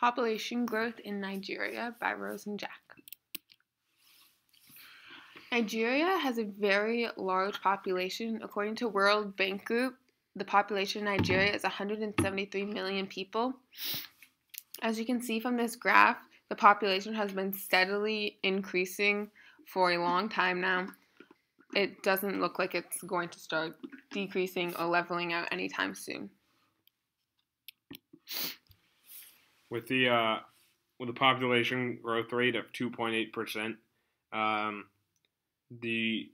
Population Growth in Nigeria by Rose and Jack. Nigeria has a very large population. According to World Bank Group, the population in Nigeria is 173 million people. As you can see from this graph, the population has been steadily increasing for a long time now. It doesn't look like it's going to start decreasing or leveling out anytime soon. With the population growth rate of 2.8%, the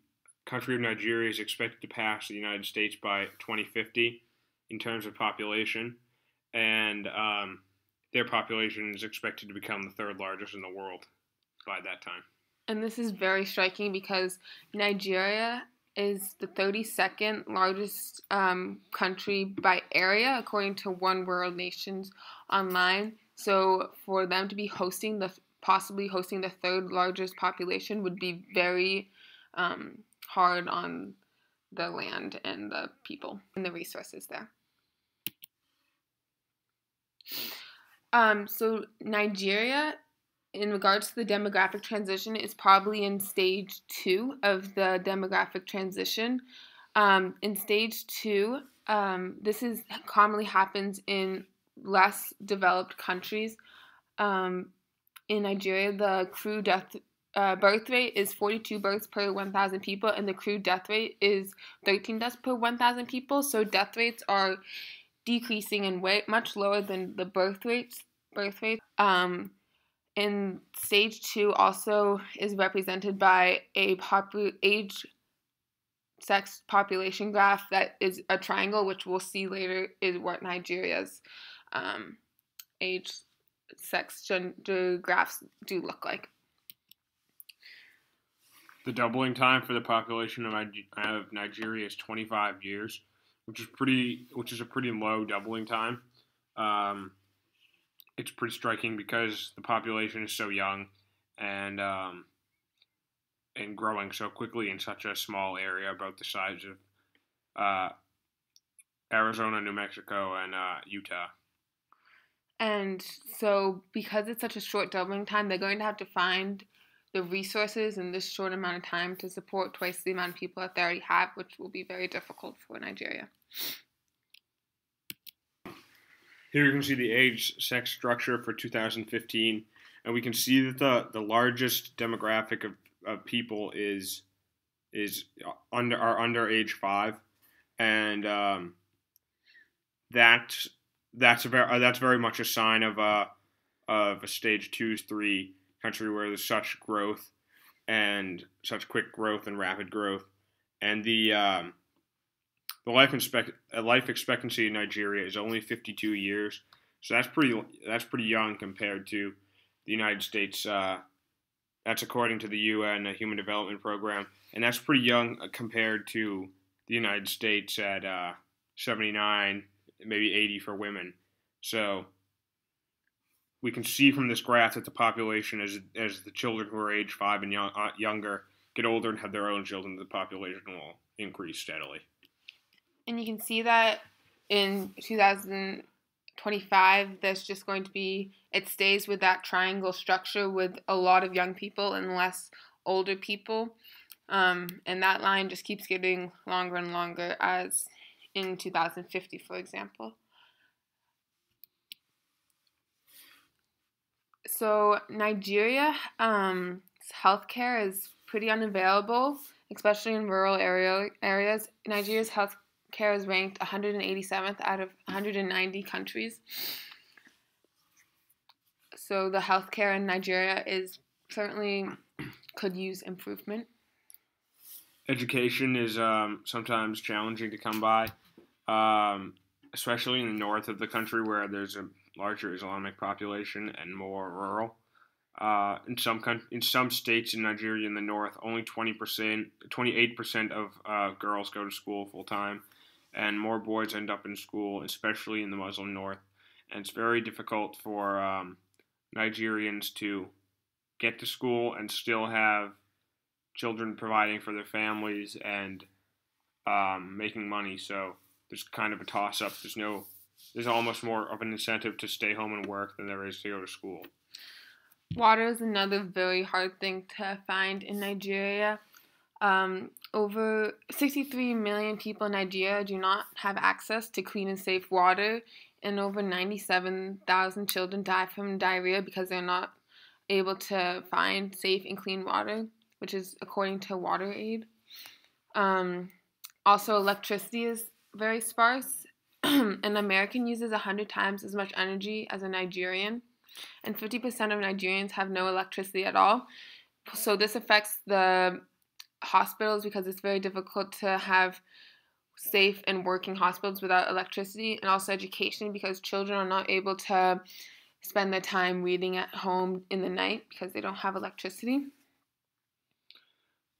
country of Nigeria is expected to pass the United States by 2050 in terms of population, and their population is expected to become the third largest in the world by that time. And this is very striking because Nigeria is the 32nd largest country by area, according to One World Nations Online. So for them to be possibly hosting the third largest population would be very hard on the land and the people and the resources there. So Nigeria, in regards to the demographic transition, is probably in stage 2 of the demographic transition. In stage 2, this commonly happens in less developed countries. In Nigeria, the crew birth rate is 42 births per 1,000 people, and the crew death rate is 13 deaths per 1,000 people. So death rates are decreasing and much lower than the birth rates. In stage 2 also is represented by a age-sex population graph that is a triangle, which we'll see later is what Nigeria's age, sex, gender graphs do look like. The doubling time for the population of Nigeria is 25 years, which is a pretty low doubling time. It's pretty striking because the population is so young and growing so quickly in such a small area, about the size of Arizona, New Mexico, and Utah. And so because it's such a short doubling time, they're going to have to find the resources in this short amount of time to support twice the amount of people that they already have, which will be very difficult for Nigeria. Here you can see the age-sex structure for 2015, and we can see that the largest demographic of people is under age 5, and that's very much a sign of a stage 2-3 country where there's such growth and such quick growth and rapid growth, and the life expectancy in Nigeria is only 52 years, so that's pretty young compared to the United States. That's according to the UN Human Development Program, and that's pretty young compared to the United States at 79, maybe 80 for women. So we can see from this graph that the population, as the children who are age 5 and younger get older and have their own children, the population will increase steadily. And you can see that in 2025, there's just going to be, it stays with that triangle structure with a lot of young people and less older people. And that line just keeps getting longer and longer, as in 2050, for example. So Nigeria, healthcare is pretty unavailable, especially in rural areas. Nigeria's healthcare is ranked 187th out of 190 countries. So the healthcare in Nigeria could use improvement. Education is sometimes challenging to come by, especially in the north of the country where there's a larger Islamic population and more rural. In some states in Nigeria in the north, only 28% of girls go to school full time, and more boys end up in school, especially in the Muslim north. And it's very difficult for Nigerians to get to school and still have children providing for their families and making money. So there's kind of a toss-up. There's no there's almost more of an incentive to stay home and work than there is to go to school. Water is another very hard thing to find in Nigeria. Over 63 million people in Nigeria do not have access to clean and safe water, and over 97,000 children die from diarrhea because they're not able to find safe and clean water, which is according to WaterAid. Also, electricity is very sparse. An American uses 100 times as much energy as a Nigerian, and 50% of Nigerians have no electricity at all. So this affects the hospitals because it's very difficult to have safe and working hospitals without electricity, and also education because children are not able to spend their time reading at home in the night because they don't have electricity.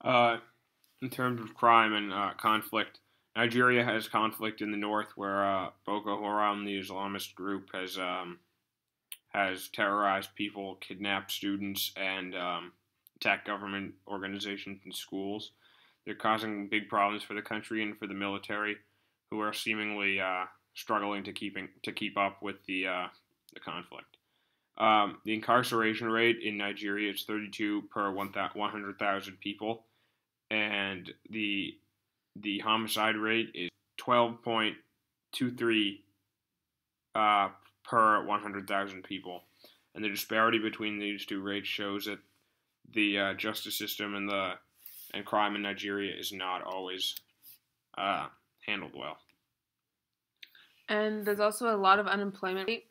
In terms of crime and conflict, Nigeria has conflict in the north where Boko Haram, the Islamist group, has terrorized people, kidnapped students, and attacked government organizations and schools. They're causing big problems for the country and for the military, who are seemingly struggling to keep up with the conflict. The incarceration rate in Nigeria is 32 per 100,000 people, and the homicide rate is 12.23 per 100,000 people. And the disparity between these two rates shows that the justice system and crime in Nigeria is not always handled well. And there's also a lot of unemployment rate.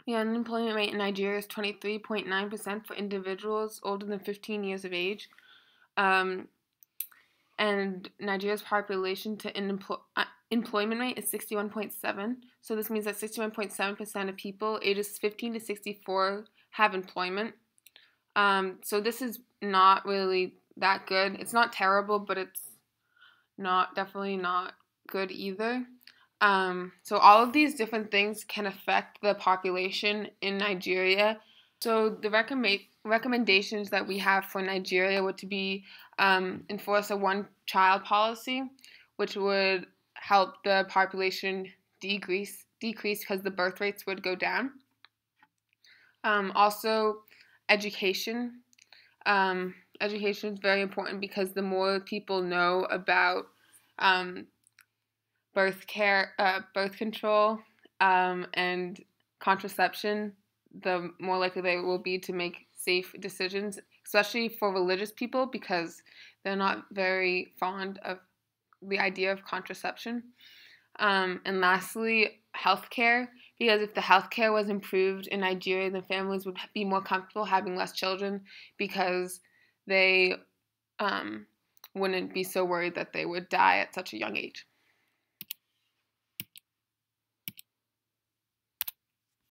The unemployment rate in Nigeria is 23.9% for individuals older than 15 years of age. And Nigeria's population to employment rate is 61.7. So this means that 61.7% of people ages 15 to 64 have employment. So this is not really that good. It's not terrible, but it's definitely not good either. So all of these different things can affect the population in Nigeria. So the recommendations that we have for Nigeria would to be enforce a one-child policy, which would help the population decrease because the birth rates would go down. Also, education. Education is very important because the more people know about birth control, and contraception, the more likely they will be to make safe decisions, especially for religious people because they're not very fond of the idea of contraception. And lastly, healthcare, because if the healthcare was improved in Nigeria, then families would be more comfortable having less children because they wouldn't be so worried that they would die at such a young age.